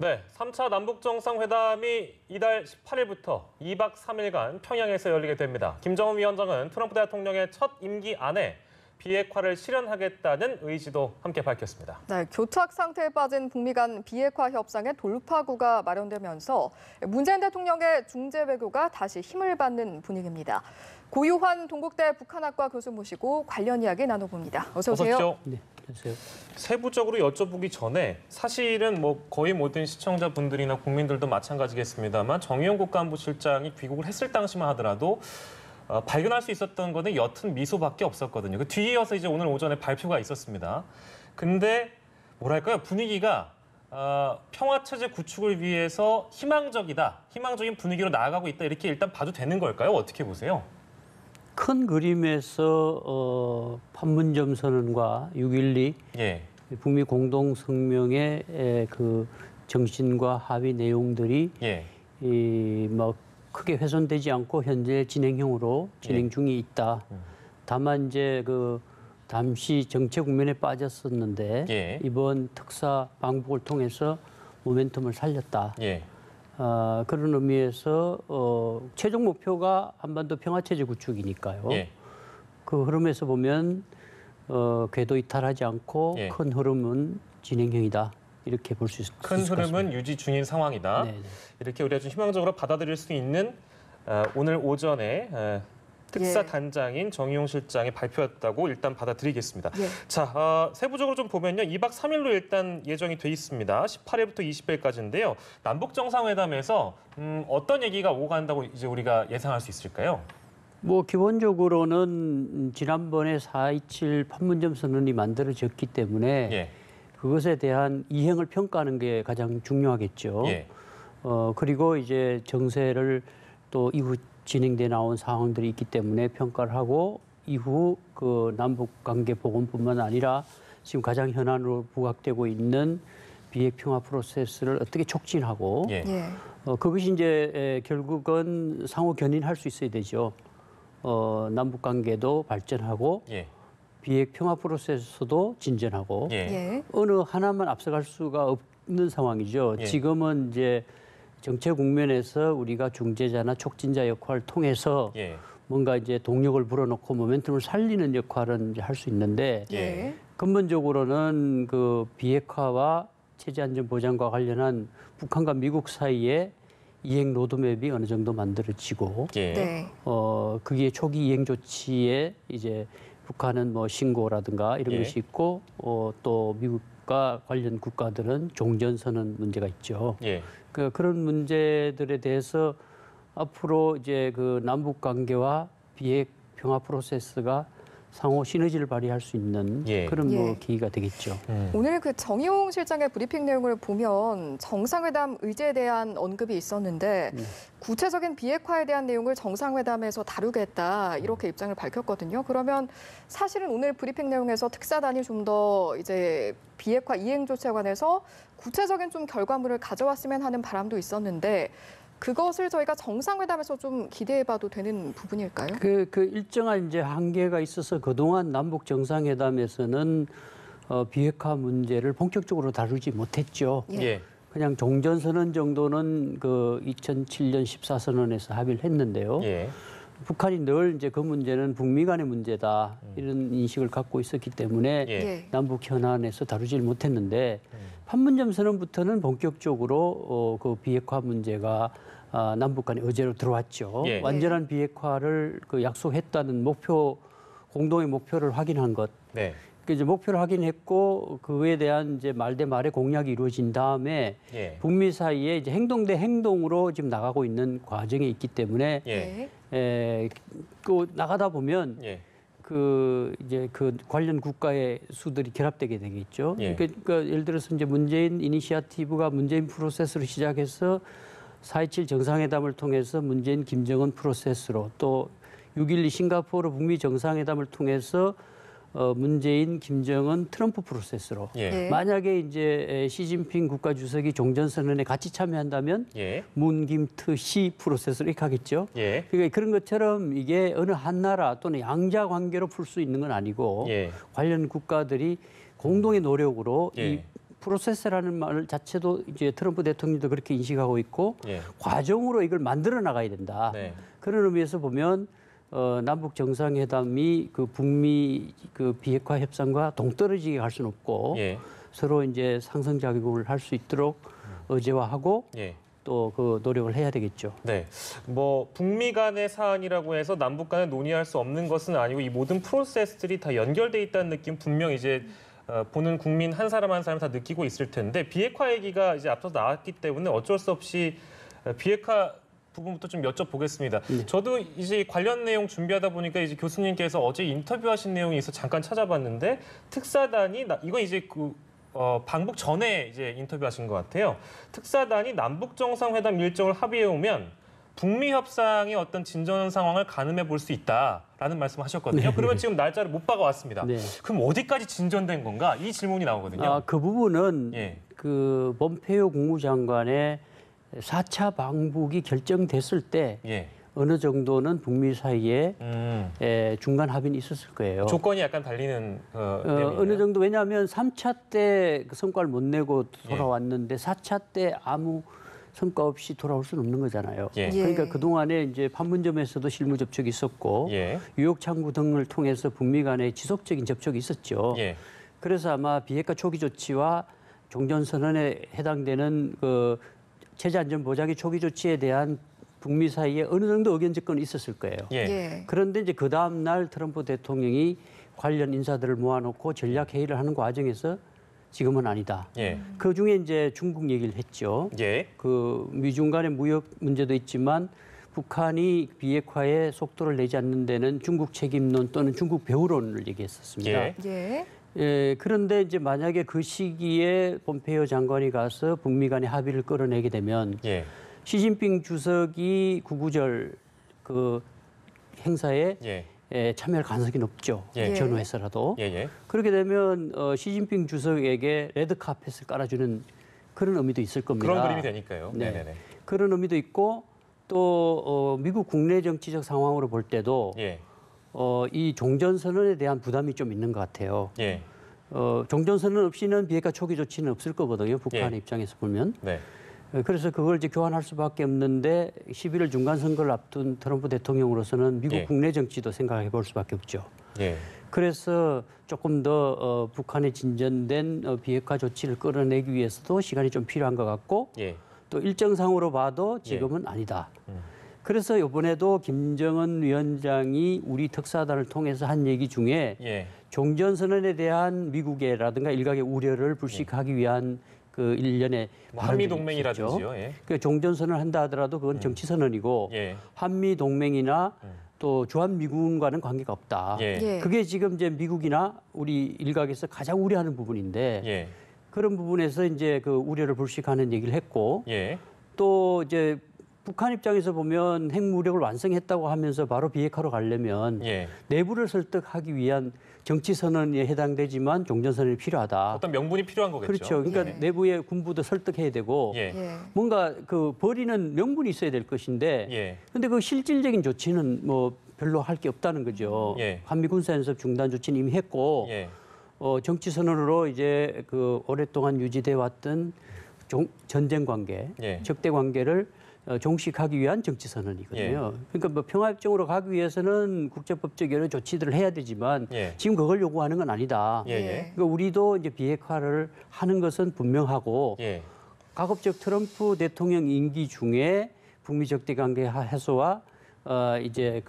네, 3차 남북정상회담이 이달 18일부터 2박 3일간 평양에서 열리게 됩니다. 김정은 위원장은 트럼프 대통령의 첫 임기 안에 비핵화를 실현하겠다는 의지도 함께 밝혔습니다. 네, 교착 상태에 빠진 북미 간 비핵화 협상의 돌파구가 마련되면서 문재인 대통령의 중재 외교가 다시 힘을 받는 분위기입니다. 고유환 동국대 북한학과 교수 모시고 관련 이야기 나눠봅니다. 어서 오세요. 어서 오십시오. 네, 안녕하세요. 세부적으로 여쭤보기 전에 사실은 거의 모든 시청자분들이나 국민들도 마찬가지겠습니다만 정의용 국가안보실장이 귀국을 했을 당시만 하더라도 발견할 수 있었던 거는 옅은 미소밖에 없었거든요. 그 뒤에 이어서 이제 오늘 오전에 발표가 있었습니다. 근데 뭐랄까요? 분위기가 평화체제 구축을 위해서 희망적인 분위기로 나아가고 있다 이렇게 일단 봐도 되는 걸까요? 어떻게 보세요? 큰 그림에서 판문점 선언과 6.12 예. 북미 공동성명의 그 정신과 합의 내용들이 예. 크게 훼손되지 않고 현재 진행형으로 진행 중에 있다. 다만 이제 잠시 정체 국면에 빠졌었는데 예. 이번 특사 방북을 통해서 모멘텀을 살렸다. 예. 그런 의미에서 최종 목표가 한반도 평화체제 구축이니까요. 예. 그 흐름에서 보면 궤도 이탈하지 않고 예. 큰 흐름은 진행형이다. 이렇게 볼 수 있을 것 큰 같습니다. 흐름은 유지 중인 상황이다. 네네. 이렇게 우리가 좀 희망적으로 받아들일 수 있는 오늘 오전에 특사 단장인 정의용 실장의 발표였다고 일단 받아들이겠습니다. 예. 자, 세부적으로 좀 보면요. 2박 3일로 일단 예정이 돼 있습니다. 18일부터 20일까지인데요. 남북 정상회담에서 어떤 얘기가 오고 간다고 이제 우리가 예상할 수 있을까요? 기본적으로는 지난번에 4.27 판문점 선언이 만들어졌기 때문에 예. 그것에 대한 이행을 평가하는 게 가장 중요하겠죠. 예. 그리고 이제 정세를 또 이후 진행돼 나온 상황들이 있기 때문에 평가를 하고 이후 그 남북 관계 복원뿐만 아니라 지금 가장 현안으로 부각되고 있는 비핵 평화 프로세스를 어떻게 촉진하고 예. 예. 그것이 이제 결국은 상호 견인할 수 있어야 되죠. 남북 관계도 발전하고 예. 비핵 평화 프로세스도 진전하고 예. 예. 어느 하나만 앞서갈 수가 없는 상황이죠. 예. 지금은 이제 정체 국면에서 우리가 중재자나 촉진자 역할을 통해서 예. 뭔가 이제 동력을 불어넣고 모멘텀을 살리는 역할은 할 수 있는데 예. 근본적으로는 그 비핵화와 체제 안전 보장과 관련한 북한과 미국 사이에 이행 로드맵이 어느 정도 만들어지고 예. 네. 그게 초기 이행 조치에 이제 북한은 신고라든가 이런 예. 것이 있고 또 미국과 관련 국가들은 종전선언 문제가 있죠. 예. 그런 문제들에 대해서 앞으로 이제 그 남북 관계와 비핵 평화 프로세스가 상호 시너지를 발휘할 수 있는 예. 그런 예. 계기가 되겠죠. 오늘 그 정의용 실장의 브리핑 내용을 보면 정상회담 의제에 대한 언급이 있었는데 구체적인 비핵화에 대한 내용을 정상회담에서 다루겠다 이렇게 입장을 밝혔거든요. 그러면 사실은 오늘 브리핑 내용에서 특사단이 좀 더 이제 비핵화 이행 조치에 관해서 구체적인 좀 결과물을 가져왔으면 하는 바람도 있었는데 그것을 저희가 정상회담에서 좀 기대해봐도 되는 부분일까요? 그 일정한 이제 한계가 있어서 그동안 남북 정상회담에서는 비핵화 문제를 본격적으로 다루지 못했죠. 예. 예. 그냥 종전선언 정도는 그 2007년 14선언에서 합의를 했는데요. 예. 북한이 늘 이제 그 문제는 북미 간의 문제다 이런 인식을 갖고 있었기 때문에 예. 예. 남북 현안에서 다루질 못했는데 판문점 선언부터는 본격적으로 그 비핵화 문제가 남북 간의 의제로 들어왔죠. 예. 완전한 비핵화를 약속했다는 공동의 목표를 확인한 것. 네. 이제 목표를 확인했고 그에 대한 이제 말 대 말의 공약이 이루어진 다음에 예. 북미 사이에 이제 행동 대 행동으로 지금 나가고 있는 과정에 있기 때문에 예. 그 나가다 보면 예. 이제 그 관련 국가의 수들이 결합되게 되겠죠. 예. 그러니까 예를 들어서 이제 문재인 이니시어티브가 문재인 프로세스로 시작해서 4.27 정상회담을 통해서 문재인 김정은 프로세스로 또 6.12 싱가포르 북미 정상회담을 통해서 문재인 김정은 트럼프 프로세스로 예. 만약에 이제 시진핑 국가주석이 종전선언에 같이 참여한다면 예. 문김트 시 프로세스로 이렇게 하겠죠. 예. 그러니까 그런 것처럼 이게 어느 한 나라 또는 양자 관계로 풀 수 있는 건 아니고 예. 관련 국가들이 공동의 노력으로 예. 이 프로세스라는 말 자체도 이제 트럼프 대통령도 그렇게 인식하고 있고 예. 과정으로 이걸 만들어 나가야 된다. 네. 그런 의미에서 보면 남북 정상회담이 그 북미 그 비핵화 협상과 동떨어지게 갈 수는 없고 예. 서로 이제 상승작용을 할 수 있도록 의제화하고 예. 또 그 노력을 해야 되겠죠. 네, 뭐 북미 간의 사안이라고 해서 남북 간에 논의할 수 없는 것은 아니고 이 모든 프로세스들이 다 연결돼 있다는 느낌 분명 이제 보는 국민 한 사람 한 사람 다 느끼고 있을 텐데 비핵화 얘기가 이제 앞서서 나왔기 때문에 어쩔 수 없이 비핵화 부분부터 좀 여쭤보겠습니다. 네. 저도 이제 관련 내용 준비하다 보니까 이제 교수님께서 어제 인터뷰하신 내용이 있어 잠깐 찾아봤는데 특사단이 이건 이제 방북 전에 이제 인터뷰하신 것 같아요. 특사단이 남북 정상회담 일정을 합의해 오면 북미 협상의 어떤 진전 상황을 가늠해 볼 수 있다라는 말씀하셨거든요. 네. 그러면 지금 날짜를 못 박아왔습니다. 네. 그럼 어디까지 진전된 건가? 이 질문이 나오거든요. 그 부분은 예. 그 폼페이오 국무장관의 4차 방북이 결정됐을 때 예. 어느 정도는 북미 사이에 중간 합의는 있었을 거예요. 조건이 약간 달리는 내용이네요. 어느 정도 왜냐하면 3차 때 그 성과를 못 내고 돌아왔는데 4차 때 아무 성과 없이 돌아올 수는 없는 거잖아요. 예. 그러니까 그동안에 이제 판문점에서도 실무 접촉이 있었고 예. 뉴욕 창구 등을 통해서 북미 간의 지속적인 접촉이 있었죠. 예. 그래서 아마 비핵화 초기 조치와 종전선언에 해당되는 그 체제안전보장의 초기 조치에 대한 북미 사이에 어느 정도 의견 접근이 있었을 거예요. 예. 예. 그런데 이제 그 다음 날 트럼프 대통령이 관련 인사들을 모아놓고 전략 회의를 하는 과정에서 지금은 아니다. 예. 그 중에 이제 중국 얘기를 했죠. 예. 그 미중 간의 무역 문제도 있지만 북한이 비핵화에 속도를 내지 않는 데는 중국 책임론 또는 중국 배후론을 얘기했었습니다. 예. 예. 예, 그런데 이제 만약에 그 시기에 폼페이오 장관이 가서 북미 간의 합의를 끌어내게 되면 예. 시진핑 주석이 구구절 그 행사에 예. 참여할 가능성이 높죠. 예. 전후해서라도. 예. 예. 그렇게 되면 시진핑 주석에게 레드 카펫을 깔아주는 그런 의미도 있을 겁니다. 그런 그림이 되니까요. 네. 네네네. 그런 의미도 있고 또 미국 국내 정치적 상황으로 볼 때도 예. 이 종전선언에 대한 부담이 좀 있는 것 같아요. 예. 종전선언 없이는 비핵화 초기 조치는 없을 거거든요. 북한의 예. 입장에서 보면. 네. 그래서 그걸 이제 교환할 수밖에 없는데 11월 중간 선거를 앞둔 트럼프 대통령으로서는 미국 예. 국내 정치도 생각해 볼 수밖에 없죠. 예. 그래서 조금 더 북한의 진전된 비핵화 조치를 끌어내기 위해서도 시간이 좀 필요한 것 같고 예. 또 일정상으로 봐도 지금은 아니다. 그래서 이번에도 김정은 위원장이 우리 특사단을 통해서 한 얘기 중에 예. 종전선언에 대한 미국의라든가 일각의 우려를 불식하기 위한 그 일련의 뭐 한미 동맹이라든지요. 예. 그 종전선언을 한다 하더라도 그건 정치선언이고 예. 한미 동맹이나 또 주한미군과는 관계가 없다. 예. 예. 그게 지금 이제 미국이나 우리 일각에서 가장 우려하는 부분인데 예. 그런 부분에서 이제 그 우려를 불식하는 얘기를 했고 예. 또 이제 북한 입장에서 보면 핵무력을 완성했다고 하면서 바로 비핵화로 가려면 예. 내부를 설득하기 위한 정치 선언에 해당되지만 종전 선언이 필요하다. 어떤 명분이 필요한 거겠죠. 그렇죠. 그러니까 예. 내부의 군부도 설득해야 되고 예. 예. 뭔가 그 버리는 명분이 있어야 될 것인데 예. 근데 그 실질적인 조치는 뭐 별로 할 게 없다는 거죠. 예. 한미 군사 연습 중단 조치는 이미 했고 예. 정치 선언으로 이제 그 오랫동안 유지돼 왔던 전쟁 관계, 예. 적대 관계를 종식하기 위한 정치 선언이거든요. 그러니까 뭐 평화 협정으로 가기 위해서는 국제법적 여러 조치들을 해야 되지만 예. 지금 그걸 요구하는 건 아니다. 예. 예. 그러니까 우리도 이제 비핵화를 하는 것은 분명하고 예. 가급적 트럼프 대통령 임기 중에 북미 적대 관계 해소와 이제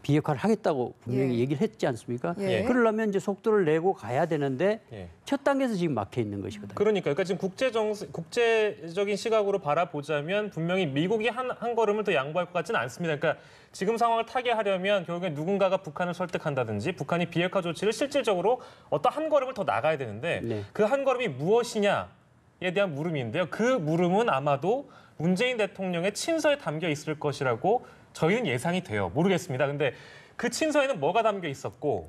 비핵화를 하겠다고 분명히 예. 얘기를 했지 않습니까? 예. 그러려면 이제 속도를 내고 가야 되는데 예. 첫 단계에서 지금 막혀 있는 것이거든요. 그러니까 지금 국제적인 시각으로 바라보자면 분명히 미국이 한 걸음을 더 양보할 것 같지는 않습니다. 그러니까 지금 상황을 타개하려면 결국엔 누군가가 북한을 설득한다든지 북한이 비핵화 조치를 실질적으로 어떤 한 걸음을 더 나가야 되는데 네. 그 한 걸음이 무엇이냐에 대한 물음인데요. 그 물음은 아마도 문재인 대통령의 친서에 담겨 있을 것이라고 저희는 예상이 돼요. 모르겠습니다. 근데 그 친서에는 뭐가 담겨 있었고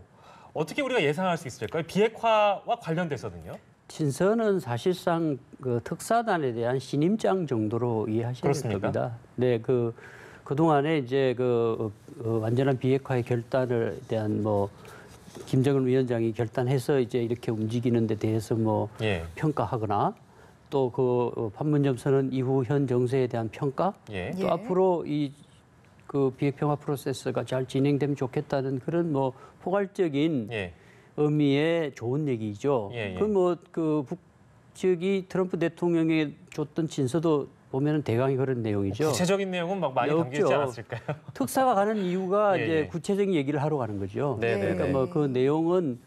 어떻게 우리가 예상할 수 있을까요? 비핵화와 관련돼서는요. 친서는 사실상 그 특사단에 대한 신임장 정도로 이해하셔야 될 그렇습니까? 겁니다. 네, 그동안에 이제 완전한 비핵화의 결단에 대한 뭐 김정은 위원장이 결단해서 이제 이렇게 움직이는 데 대해서 뭐 예. 평가하거나 또 그 판문점 선언 이후 현 정세에 대한 평가 예. 또 예. 앞으로 이 그 비핵 평화 프로세스가 잘 진행되면 좋겠다는 그런 뭐 포괄적인 예. 의미의 좋은 얘기죠. 예, 예. 그 뭐 그 북측이 트럼프 대통령에 줬던 진서도 보면은 대강이 그런 내용이죠. 구체적인 내용은 막 많이 담기지 없죠. 않았을까요? 특사가 가는 이유가 예, 이제 예. 구체적인 얘기를 하러 가는 거죠. 네, 네, 그러니까 네. 뭐 그 내용은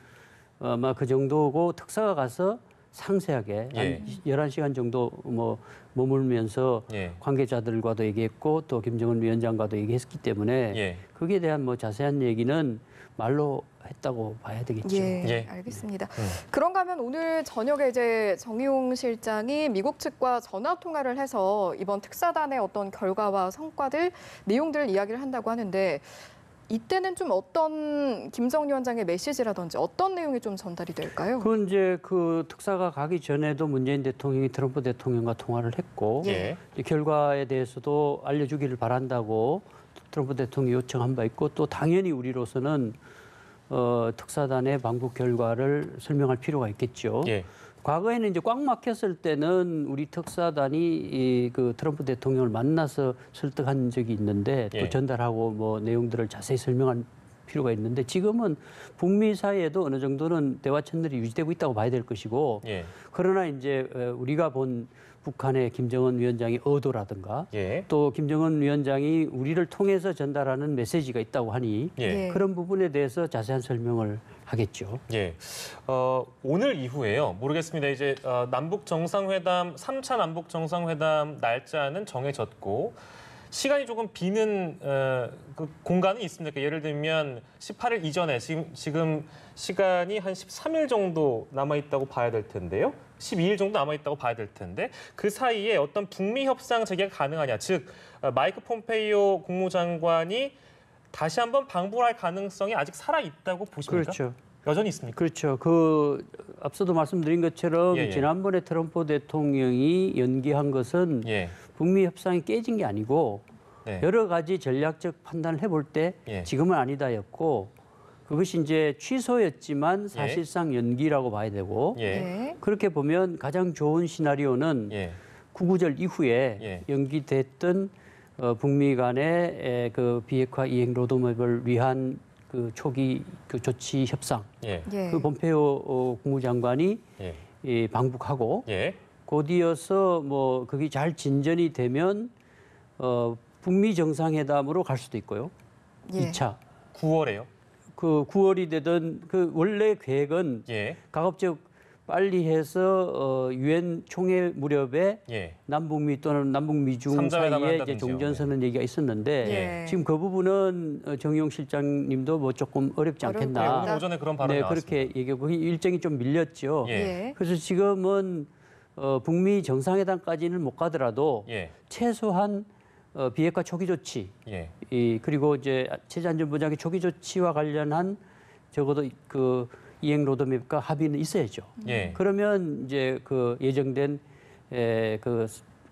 아마 그 정도고 특사가 가서 상세하게 예. 한 11시간 정도 뭐 머물면서 예. 관계자들과도 얘기했고 또 김정은 위원장과도 얘기했기 때문에 예. 거기에 대한 뭐 자세한 얘기는 말로 했다고 봐야 되겠죠. 예, 예. 알겠습니다. 그런가 하면 오늘 저녁에 이제 정의용 실장이 미국 측과 전화 통화를 해서 이번 특사단의 어떤 결과와 성과들, 내용들을 이야기를 한다고 하는데 이때는 좀 어떤 김정은 위원장의 메시지라든지 어떤 내용이 좀 전달이 될까요? 그건 이제 그 특사가 가기 전에도 문재인 대통령이 트럼프 대통령과 통화를 했고 예. 이 결과에 대해서도 알려주기를 바란다고 트럼프 대통령이 요청한 바 있고 또 당연히 우리로서는 특사단의 방북 결과를 설명할 필요가 있겠죠. 예. 과거에는 이제 꽉 막혔을 때는 우리 특사단이 그 트럼프 대통령을 만나서 설득한 적이 있는데 또 예. 전달하고 뭐 내용들을 자세히 설명할 필요가 있는데 지금은 북미 사이에도 어느 정도는 대화 채널이 유지되고 있다고 봐야 될 것이고 예. 그러나 이제 우리가 본 북한의 김정은 위원장의 의도라든가 예. 또 김정은 위원장이 우리를 통해서 전달하는 메시지가 있다고 하니 예. 예. 그런 부분에 대해서 자세한 설명을 하겠죠. 예. 오늘 이후에요. 모르겠습니다. 이제 남북 정상회담 3차 남북 정상회담 날짜는 정해졌고 시간이 조금 비는 그 공간이 있습니까? 그러니까 예를 들면 18일 이전에 지금 시간이 한 13일 정도 남아 있다고 봐야 될 텐데요. 12일 정도 남아 있다고 봐야 될 텐데 그 사이에 어떤 북미 협상 재개가 가능하냐, 즉 마이크 폼페이오 국무장관이 다시 한번 방북할 가능성이 아직 살아 있다고 보십니까? 그렇죠. 여전히 있습니까? 그렇죠. 그 앞서도 말씀드린 것처럼 예, 예. 지난번에 트럼프 대통령이 연기한 것은 예. 북미 협상이 깨진 게 아니고 네. 여러 가지 전략적 판단을 해볼 때 예. 지금은 아니다였고 그것이 이제 취소였지만 사실상 연기라고 봐야 되고 예. 예. 그렇게 보면 가장 좋은 시나리오는 예. 구구절 이후에 예. 연기됐던 북미 간의 그 비핵화 이행 로드맵을 위한 그 초기 그 조치 협상 예. 예. 그 폼페이오 국무장관이 예. 이 방북하고 예. 곧이어서 뭐 그게 잘 진전이 되면 북미 정상회담으로 갈 수도 있고요. 예. 2차 9월에요. 그 9월이 되던 그 원래 계획은 예. 가급적 빨리 해서 유엔 총회 무렵에 예. 남북미 또는 남북미중 삼자회담을 사이에 이제 한다든지요. 종전선언 얘기가 있었는데 예. 지금 그 부분은 정의용 실장님도 뭐 조금 어렵지 어려울 않겠나. 것 오늘 같다. 오전에 그런 발언이 네, 나왔습니다. 그렇게 얘기하고 일정이 좀 밀렸죠. 예. 예. 그래서 지금은 북미 정상회담까지는 못 가더라도 예. 최소한 비핵화 초기 조치 예. 그리고 이제 체제안전보장의 초기 조치와 관련한 적어도 그 이행 로드맵과 합의는 있어야죠. 예. 그러면 이제 그 예정된 그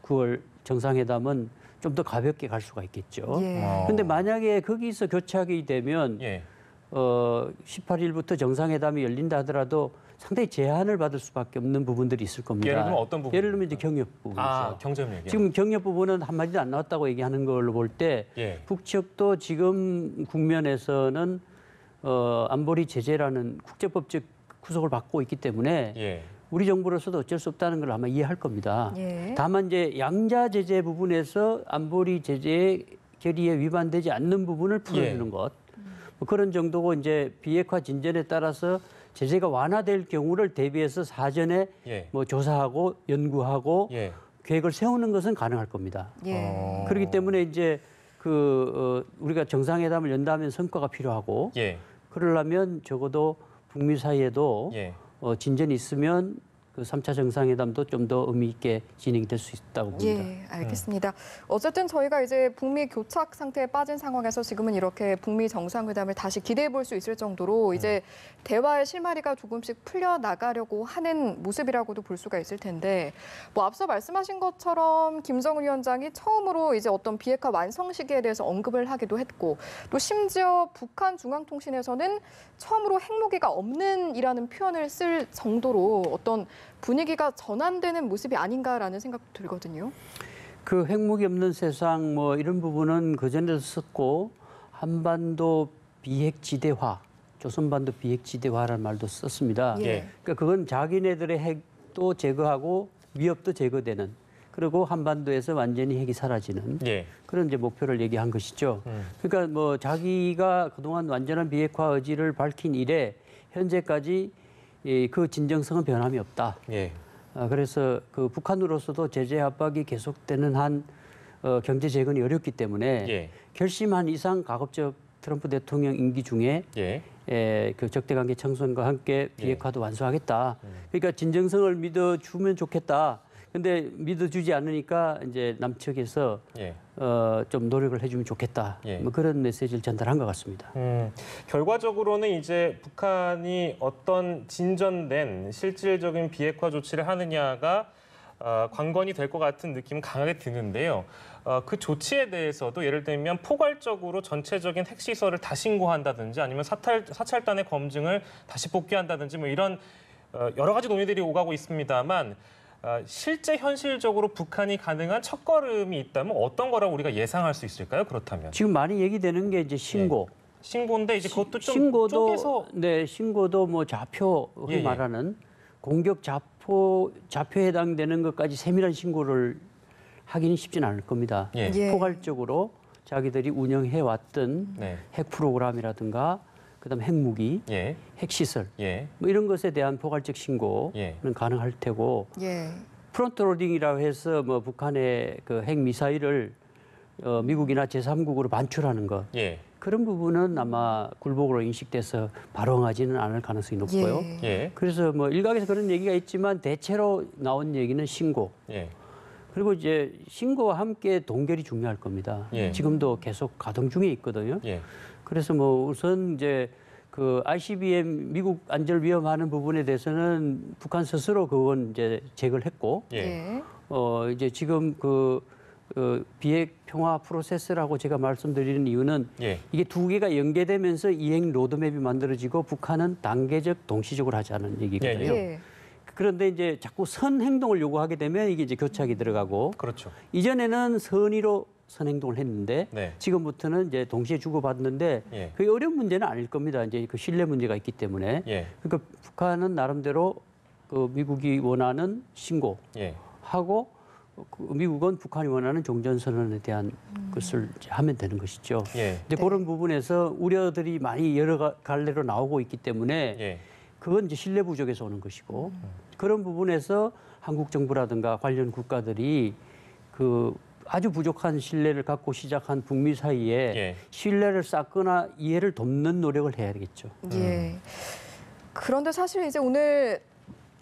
9월 정상회담은 좀 더 가볍게 갈 수가 있겠죠. 예. 근데 만약에 거기서 교착이 되면 예. 18일부터 정상회담이 열린다 하더라도 상당히 제한을 받을 수밖에 없는 부분들이 있을 겁니다. 예를 들면 어떤 부분? 예를 들면 이제 경협 부분이죠. 아, 경제협력이요. 지금 경협 부분은 한마디도 안 나왔다고 얘기하는 걸로 볼 때 예. 북측도 지금 국면에서는 안보리 제재라는 국제법적 구속을 받고 있기 때문에 예. 우리 정부로서도 어쩔 수 없다는 걸 아마 이해할 겁니다. 예. 다만 이제 양자 제재 부분에서 안보리 제재의 결의에 위반되지 않는 부분을 풀어주는 예. 것. 뭐 그런 정도고 이제 비핵화 진전에 따라서 제재가 완화될 경우를 대비해서 사전에 예. 뭐 조사하고 연구하고 예. 계획을 세우는 것은 가능할 겁니다. 예. 그렇기 때문에 이제 우리가 정상회담을 연다면 성과가 필요하고 예. 그러려면 적어도 북미 사이에도 예. 진전이 있으면 그 3차 정상회담도 좀 더 의미 있게 진행될 수 있다고 봅니다. 예, 알겠습니다. 어쨌든 저희가 이제 북미 교착 상태에 빠진 상황에서 지금은 이렇게 북미 정상회담을 다시 기대해 볼 수 있을 정도로 이제 대화의 실마리가 조금씩 풀려 나가려고 하는 모습이라고도 볼 수가 있을 텐데, 뭐 앞서 말씀하신 것처럼 김정은 위원장이 처음으로 이제 어떤 비핵화 완성 시기에 대해서 언급을 하기도 했고, 또 심지어 북한 중앙통신에서는 처음으로 핵무기가 없는이라는 표현을 쓸 정도로 어떤 분위기가 전환되는 모습이 아닌가라는 생각도 들거든요. 그 핵무기 없는 세상 뭐 이런 부분은 그전에도 썼고, 한반도 비핵지대화, 조선반도 비핵지대화라는 말도 썼습니다. 예. 그러니까 그건 자기네들의 핵도 제거하고 위협도 제거되는, 그리고 한반도에서 완전히 핵이 사라지는 예. 그런 이제 목표를 얘기한 것이죠. 그러니까 뭐 자기가 그동안 완전한 비핵화 의지를 밝힌 이래 현재까지 그 진정성은 변함이 없다. 예. 그래서 그 북한으로서도 제재 압박이 계속되는 한 경제 재건이 어렵기 때문에 예. 결심한 이상 가급적 트럼프 대통령 임기 중에 예. 그 적대관계 청산과 함께 비핵화도 완수하겠다. 그러니까 진정성을 믿어주면 좋겠다. 근데 믿어주지 않으니까 이제 남측에서 예. 좀 노력을 해주면 좋겠다. 예. 뭐 그런 메시지를 전달한 것 같습니다. 결과적으로는 이제 북한이 어떤 진전된 실질적인 비핵화 조치를 하느냐가 관건이 될 것 같은 느낌은 강하게 드는데요. 그 조치에 대해서도 예를 들면 포괄적으로 전체적인 핵시설을 다 신고한다든지 아니면 사찰단의 검증을 다시 복귀한다든지 뭐 이런 여러 가지 논의들이 오가고 있습니다만 실제 현실적으로 북한이 가능한 첫걸음이 있다면 어떤 거라고 우리가 예상할 수 있을까요? 그렇다면. 지금 많이 얘기되는 게 이제 신고. 신고인데 이제 그것도 좀 신고도 쪼개서 신고도 뭐 좌표 예, 예. 말하는 공격 좌표에 해당되는 것까지 세밀한 신고를 하기는 쉽지는 않을 겁니다. 예. 예. 포괄적으로 자기들이 운영해 왔던 네. 핵 프로그램이라든가 그다음 핵무기, 예. 핵시설 예. 뭐 이런 것에 대한 포괄적 신고는 예. 가능할 테고 예. 프론트로딩이라고 해서 뭐 북한의 그 핵 미사일을 미국이나 제3국으로 반출하는 것 예. 그런 부분은 아마 굴복으로 인식돼서 발언하지는 않을 가능성이 높고요. 예. 예. 그래서 뭐 일각에서 그런 얘기가 있지만 대체로 나온 얘기는 신고. 예. 그리고 이제 신고와 함께 동결이 중요할 겁니다. 예. 지금도 계속 가동 중에 있거든요. 예. 그래서 뭐 우선 이제 그 ICBM 미국 안전을 위협하는 부분에 대해서는 북한 스스로 그건 이제 제거를 했고, 예. 이제 지금 그 비핵 평화 프로세스라고 제가 말씀드리는 이유는 예. 이게 두 개가 연계되면서 이행 로드맵이 만들어지고 북한은 단계적 동시적으로 하자는 얘기거든요. 예. 그런데 이제 자꾸 선 행동을 요구하게 되면 이게 이제 교착이 들어가고 그렇죠. 이전에는 선의로 선 행동을 했는데 네. 지금부터는 이제 동시에 주고받는데 예. 그게 어려운 문제는 아닐 겁니다. 이제 그 신뢰 문제가 있기 때문에. 예. 그러니까 북한은 나름대로 그 미국이 원하는 신고하고 예. 그 미국은 북한이 원하는 종전선언에 대한 것을 이제 하면 되는 것이죠. 예. 이제 그런 부분에서 우려들이 많이 여러 갈래로 나오고 있기 때문에 예. 그건 이제 신뢰 부족에서 오는 것이고 그런 부분에서 한국 정부라든가 관련 국가들이 그 아주 부족한 신뢰를 갖고 시작한 북미 사이에 예. 신뢰를 쌓거나 이해를 돕는 노력을 해야 되겠죠. 예. 그런데 사실 이제 오늘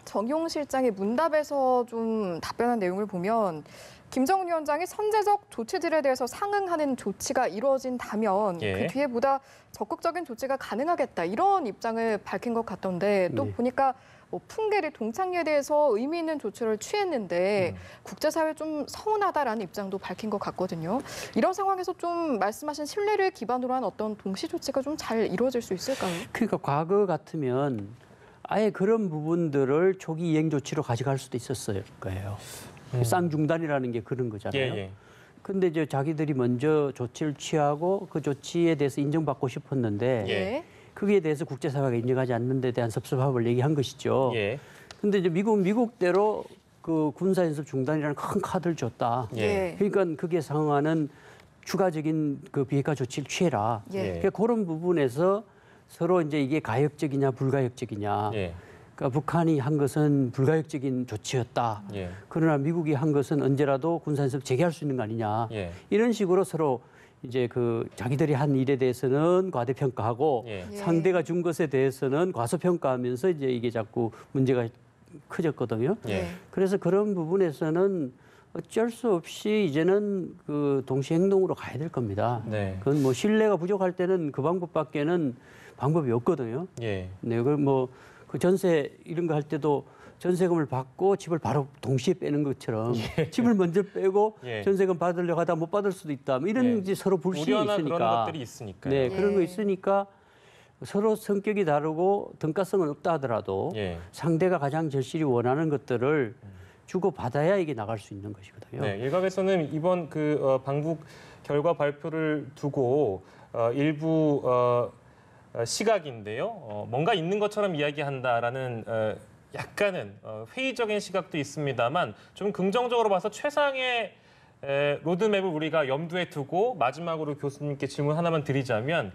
정용 실장의 문답에서 좀 답변한 내용을 보면 김정은 위원장이 선제적 조치들에 대해서 상응하는 조치가 이루어진다면 예. 그 뒤에 보다 적극적인 조치가 가능하겠다 이런 입장을 밝힌 것 같던데 또 네. 보니까 뭐 풍계리 동창리에 대해서 의미 있는 조치를 취했는데 국제사회 좀 서운하다라는 입장도 밝힌 것 같거든요. 이런 상황에서 좀 말씀하신 신뢰를 기반으로 한 어떤 동시 조치가 좀 잘 이루어질 수 있을까요? 그러니까 과거 같으면 아예 그런 부분들을 초기 이행 조치로 가져갈 수도 있었을 거예요. 쌍중단이라는 게 그런 거잖아요. 예. 근데 이제 자기들이 먼저 조치를 취하고 그 조치에 대해서 인정받고 싶었는데 예. 거기에 대해서 국제사회가 인정하지 않는 데 대한 섭섭함을 얘기한 것이죠. 예. 근데 이제 미국대로 그 군사연습 중단이라는 큰 카드를 줬다. 예. 그러니까 그게 상응하는 추가적인 그 비핵화 조치를 취해라. 예. 그러니까 그런 부분에서 서로 이제 이게 가역적이냐 불가역적이냐. 예. 그러니까 북한이 한 것은 불가역적인 조치였다. 예. 그러나 미국이 한 것은 언제라도 군사연습 재개할 수 있는 거 아니냐. 예. 이런 식으로 서로 이제 그 자기들이 한 일에 대해서는 과대평가하고 예. 예. 상대가 준 것에 대해서는 과소평가하면서 이제 이게 자꾸 문제가 커졌거든요. 예. 그래서 그런 부분에서는 어쩔 수 없이 이제는 그 동시 행동으로 가야 될 겁니다. 네. 그건 뭐 신뢰가 부족할 때는 그 방법밖에는 방법이 없거든요. 예. 네, 그걸 뭐 그 전세 이런 거 할 때도 전세금을 받고 집을 바로 동시에 빼는 것처럼 집을 먼저 빼고 예. 전세금 받으려고 하다 못 받을 수도 있다. 뭐 이런 예. 이제 서로 불신이 우려나 있으니까. 그런 것들이 있으니까요. 네, 그런 거 예. 있으니까 서로 성격이 다르고 등가성은 없다 하더라도 예. 상대가 가장 절실히 원하는 것들을 주고 받아야 이게 나갈 수 있는 것이거든요. 네, 일각에서는 이번 그 방북 결과 발표를 두고 일부 시각인데요. 뭔가 있는 것처럼 이야기한다라는 약간은 회의적인 시각도 있습니다만 좀 긍정적으로 봐서 최상의 로드맵을 우리가 염두에 두고 마지막으로 교수님께 질문 하나만 드리자면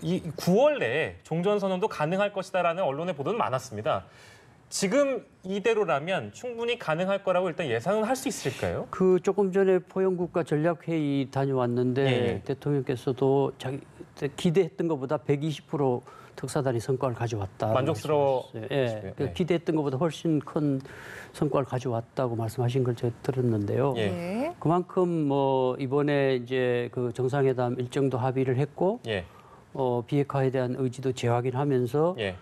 이 9월 내에 종전선언도 가능할 것이다라는 언론의 보도는 많았습니다. 지금 이대로라면 충분히 가능할 거라고 일단 예상은 할 수 있을까요? 그 조금 전에 포용국가 전략회의 다녀왔는데 예. 대통령께서도 자기 기대했던 것보다 120% 특사단이 성과를 가져왔다. 만족스러워. 예, 네. 기대했던 것보다 훨씬 큰 성과를 가져왔다고 말씀하신 걸 제가 들었는데요. 예. 예. 그만큼 뭐 이번에 이제 그 정상회담 일정도 합의를 했고 예, 비핵화에 대한 의지도 재확인하면서 예,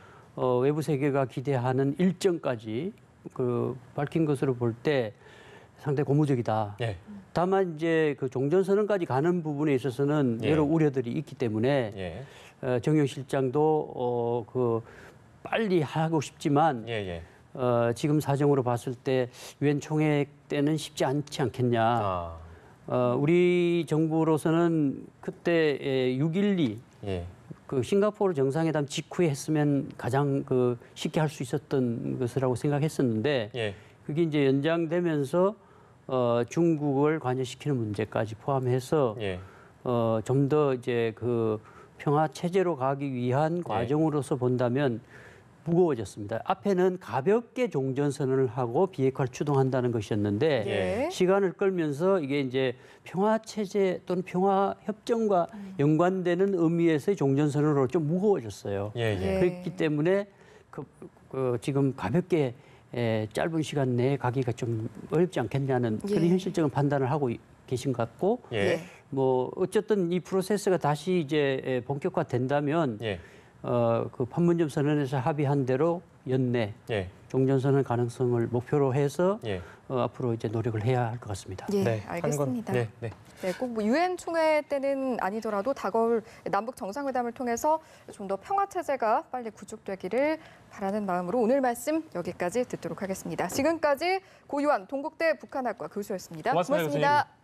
외부 세계가 기대하는 일정까지 그 밝힌 것으로 볼 때 상당히 고무적이다. 예, 다만 이제 그 종전선언까지 가는 부분에 있어서는 예. 여러 우려들이 있기 때문에 예, 정영 실장도 그 빨리 하고 싶지만 예, 예. 지금 사정으로 봤을 때 유엔 총회 때는 쉽지 않지 않겠냐. 아, 우리 정부로서는 그때 6.12 예, 그 싱가포르 정상회담 직후에 했으면 가장 그 쉽게 할 수 있었던 것이라고 생각했었는데 예, 그게 이제 연장되면서 중국을 관여시키는 문제까지 포함해서 예, 좀 더 이제 그 평화 체제로 가기 위한 과정으로서 본다면 무거워졌습니다. 앞에는 가볍게 종전선언을 하고 비핵화를 추동한다는 것이었는데 예. 시간을 끌면서 이게 이제 평화 체제 또는 평화 협정과 연관되는 의미에서의 종전선언으로 좀 무거워졌어요. 예, 예. 예. 그렇기 때문에 지금 가볍게 짧은 시간 내에 가기가 좀 어렵지 않겠냐는 그런 예. 현실적인 판단을 하고 계신 것 같고 예, 뭐 어쨌든 이 프로세스가 다시 이제 본격화된다면 예, 그 판문점 선언에서 합의한 대로 연내 예, 종전선언 가능성을 목표로 해서 예. 앞으로 이제 노력을 해야 할 것 같습니다. 예, 네, 알겠습니다. 네, 네. 네, 꼭 뭐 유엔 총회 때는 아니더라도 다가올 남북 정상회담을 통해서 좀 더 평화 체제가 빨리 구축되기를 바라는 마음으로 오늘 말씀 여기까지 듣도록 하겠습니다. 지금까지 고유한 동국대 북한학과 교수였습니다. 고맙습니다, 고맙습니다.